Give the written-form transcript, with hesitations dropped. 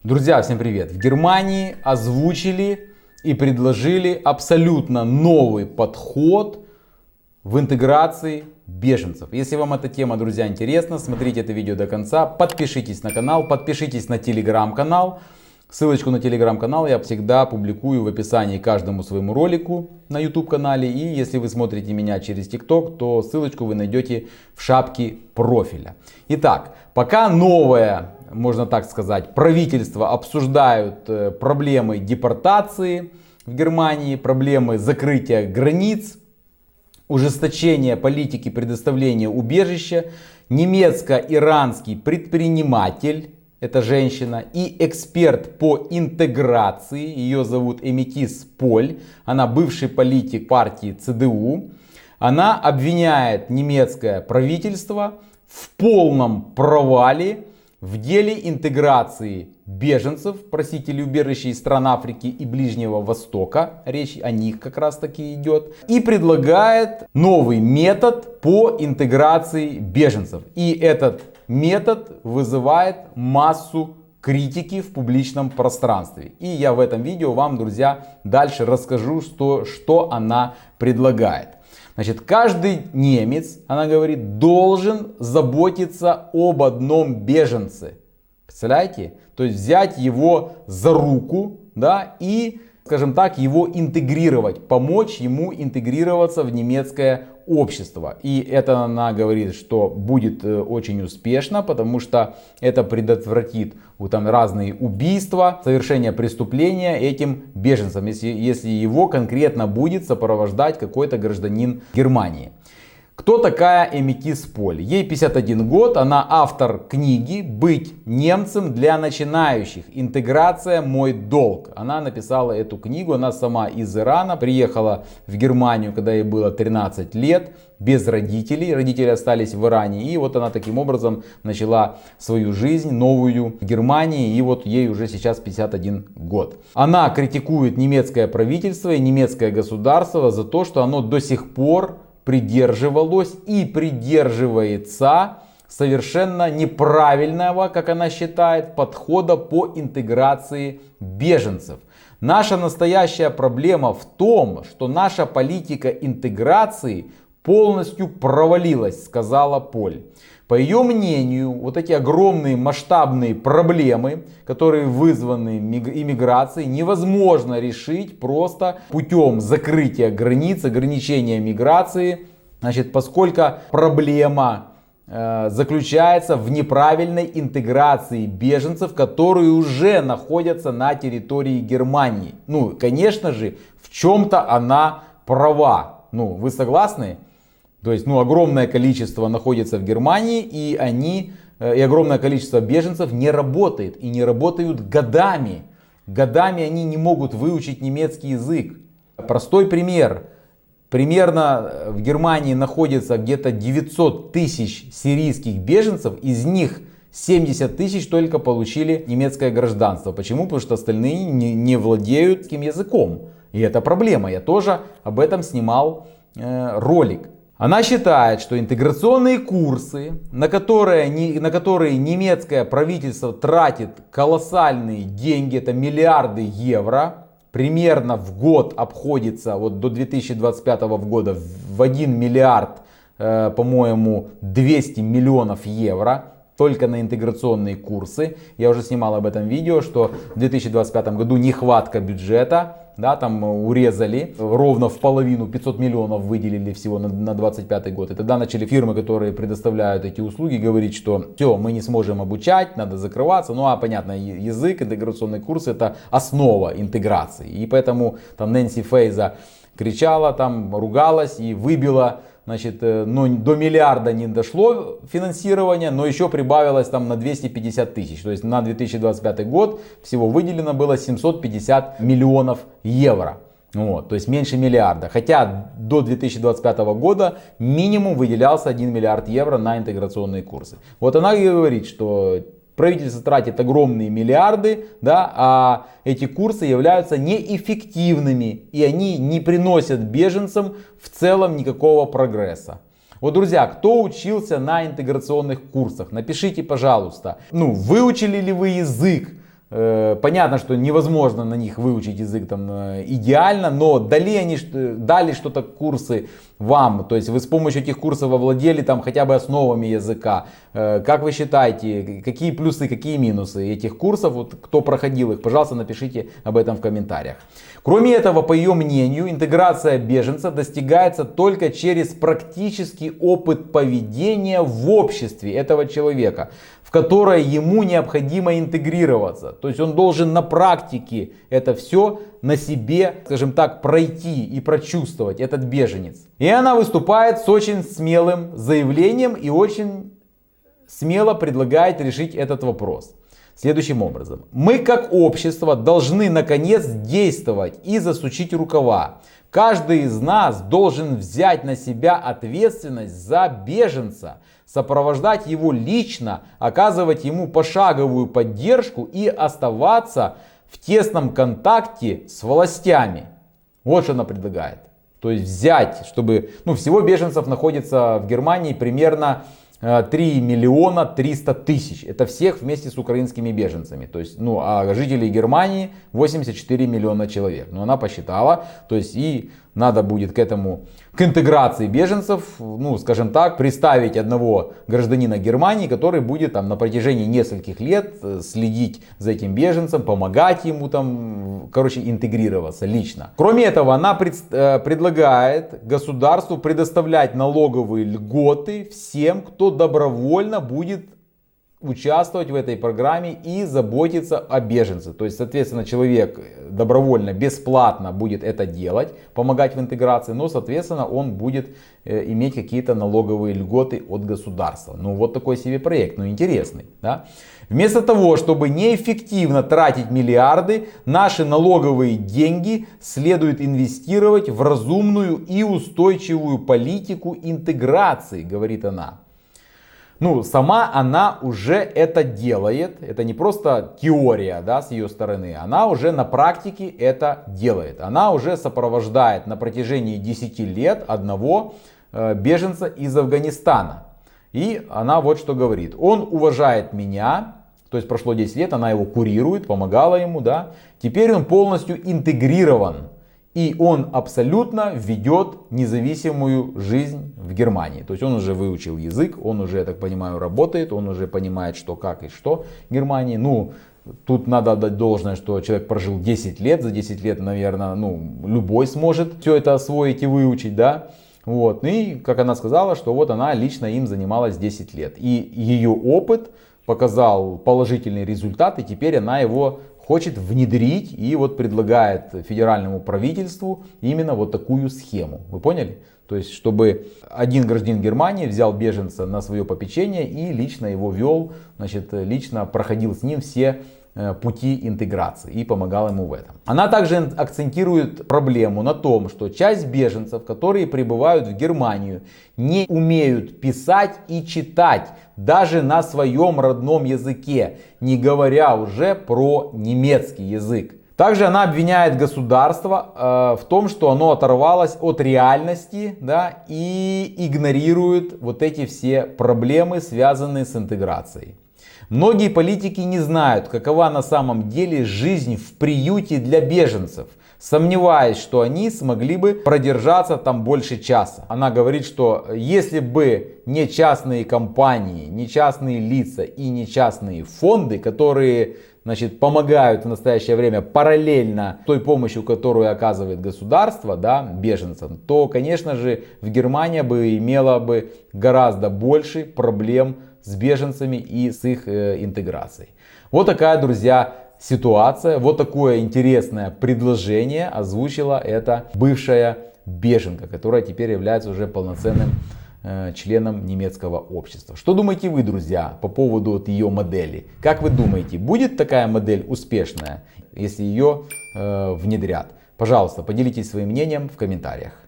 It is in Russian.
Друзья, всем привет! В Германии озвучили и предложили абсолютно новый подход в интеграции беженцев. Если вам эта тема, друзья, интересна, смотрите это видео до конца, подпишитесь на канал, подпишитесь на телеграм-канал. Ссылочку на телеграм-канал я всегда публикую в описании к каждому своему ролику на YouTube канале. И если вы смотрите меня через TikTok, то ссылочку вы найдете в шапке профиля. Итак, пока новое, можно так сказать, правительство обсуждают проблемы депортации в Германии, проблемы закрытия границ, ужесточения политики предоставления убежища, немецко-иранский предприниматель, это женщина, и эксперт по интеграции, ее зовут Эметис Поль, она бывший политик партии ЦДУ, она обвиняет немецкое правительство в полном провале в деле интеграции беженцев, просителей убежища из стран Африки и Ближнего Востока, речь о них как раз таки идет, и предлагает новый метод по интеграции беженцев. И этот метод вызывает массу критики в публичном пространстве. И я в этом видео вам, друзья, дальше расскажу, что она предлагает. Значит, каждый немец, она говорит, должен заботиться об одном беженце. Представляете? То есть взять его за руку, да, и, скажем так, его интегрировать, помочь ему интегрироваться в немецкое общество. И это она говорит, что будет очень успешно, потому что это предотвратит там разные убийства, совершение преступления этим беженцам, если его конкретно будет сопровождать какой-то гражданин Германии. Кто такая Эметис Поль? Ей 51 год, она автор книги «Быть немцем для начинающих. Интеграция. Мой долг». Она написала эту книгу, она сама из Ирана, приехала в Германию, когда ей было 13 лет, без родителей. Родители остались в Иране, и вот она таким образом начала свою жизнь новую в Германии, и вот ей уже сейчас 51 год. Она критикует немецкое правительство и немецкое государство за то, что оно до сих пор придерживалось и придерживается совершенно неправильного, как она считает, подхода по интеграции беженцев. Наша настоящая проблема в том, что наша политика интеграции полностью провалилась, сказала Поль. По ее мнению, вот эти огромные масштабные проблемы, которые вызваны иммиграцией, невозможно решить просто путем закрытия границ, ограничения миграции. Значит, поскольку проблема заключается в неправильной интеграции беженцев, которые уже находятся на территории Германии. Ну, конечно же, в чем-то она права. Ну, вы согласны? То есть, огромное количество находится в Германии, и огромное количество беженцев не работает. И не работают годами. Годами они не могут выучить немецкий язык. Простой пример. Примерно в Германии находится где-то 900 тысяч сирийских беженцев. Из них 70 тысяч только получили немецкое гражданство. Почему? Потому что остальные не владеют этим языком. И это проблема. Я тоже об этом снимал ролик. Она считает, что интеграционные курсы, на которые немецкое правительство тратит колоссальные деньги, это миллиарды евро, примерно в год обходится вот до 2025 года в 1 миллиард, по-моему, 200 миллионов евро. Только на интеграционные курсы. Я уже снимал об этом видео, что в 2025 году нехватка бюджета. Да, там урезали ровно в половину, 500 миллионов выделили всего на 2025 год. И тогда начали фирмы, которые предоставляют эти услуги, говорить, что все, мы не сможем обучать, надо закрываться. Ну а понятно, язык, интеграционный курс — это основа интеграции. И поэтому там Нэнси Фейза кричала, там ругалась и выбила. Значит, до миллиарда не дошло финансирование, но еще прибавилось там на 250 тысяч. То есть на 2025 год всего выделено было 750 миллионов евро. Вот, то есть меньше миллиарда. Хотя до 2025 года минимум выделялся 1 миллиард евро на интеграционные курсы. Вот она и говорит, что правительство тратит огромные миллиарды, да, а эти курсы являются неэффективными, и они не приносят беженцам в целом никакого прогресса. Вот, друзья, кто учился на интеграционных курсах, напишите, пожалуйста, выучили ли вы язык Понятно, что невозможно на них выучить язык там идеально, но дали что-то курсы вам, то есть вы с помощью этих курсов овладели там хотя бы основами языка. Как вы считаете, какие плюсы, какие минусы этих курсов, вот кто проходил их, пожалуйста, напишите об этом в комментариях. Кроме этого, по ее мнению, интеграция беженца достигается только через практический опыт поведения в обществе этого человека, в которое ему необходимо интегрироваться. То есть он должен на практике это все на себе, скажем так, пройти и прочувствовать, этот беженец. И она выступает с очень смелым заявлением и очень смело предлагает решить этот вопрос. Следующим образом. Мы как общество должны наконец действовать и засучить рукава. Каждый из нас должен взять на себя ответственность за беженца, сопровождать его лично, оказывать ему пошаговую поддержку и оставаться в тесном контакте с властями. Вот что она предлагает. То есть взять, чтобы, всего беженцев находится в Германии примерно 3 миллиона 300 тысяч. Это всех вместе с украинскими беженцами. То есть, а жителей Германии 84 миллиона человек. Но она посчитала, то есть и надо будет к интеграции беженцев, скажем так, представить одного гражданина Германии, который будет там на протяжении нескольких лет следить за этим беженцем, помогать ему интегрироваться лично. Кроме этого, она предлагает государству предоставлять налоговые льготы всем, кто добровольно будет участвовать в этой программе и заботиться о беженце. То есть, соответственно, человек добровольно, бесплатно будет это делать, помогать в интеграции, но, соответственно, он будет иметь какие-то налоговые льготы от государства. Вот такой себе проект, интересный. Да? Вместо того, чтобы неэффективно тратить миллиарды, наши налоговые деньги следует инвестировать в разумную и устойчивую политику интеграции, говорит она. Сама она уже это делает. Это не просто теория, с ее стороны. Она уже на практике это делает. Она уже сопровождает на протяжении 10 лет одного беженца из Афганистана. И она вот что говорит. Он уважает меня. То есть прошло 10 лет, она его курирует, помогала ему. Теперь он полностью интегрирован. И он абсолютно ведет независимую жизнь в Германии. То есть он уже выучил язык, он уже, я так понимаю, работает, он уже понимает, что, как и что в Германии. Тут надо отдать должное, что человек прожил 10 лет. За 10 лет, наверное, любой сможет все это освоить и выучить, И, как она сказала, что вот она лично им занималась 10 лет. И ее опыт показал положительный результат, и теперь она его хочет внедрить и предлагает федеральному правительству именно вот такую схему. Вы поняли? То есть, чтобы один гражданин Германии взял беженца на свое попечение и лично его вел, лично проходил с ним все пути интеграции и помогал ему в этом. Она также акцентирует проблему на том, что часть беженцев, которые прибывают в Германию, не умеют писать и читать даже на своем родном языке, не говоря уже про немецкий язык. Также она обвиняет государство в том, что оно оторвалось от реальности, и игнорирует вот эти все проблемы, связанные с интеграцией. Многие политики не знают, какова на самом деле жизнь в приюте для беженцев, сомневаясь, что они смогли бы продержаться там больше часа. Она говорит, что если бы не частные компании, не частные лица и не частные фонды, которые помогают в настоящее время параллельно той помощью, которую оказывает государство беженцам, то, конечно же, в Германии бы имела бы гораздо больше проблем с беженцами и с их интеграцией. Вот такая, друзья, ситуация. Вот такое интересное предложение озвучила эта бывшая беженка, которая теперь является уже полноценным членом немецкого общества. Что думаете вы, друзья, по поводу ее модели? Как вы думаете, будет такая модель успешная, если ее внедрят? Пожалуйста, поделитесь своим мнением в комментариях.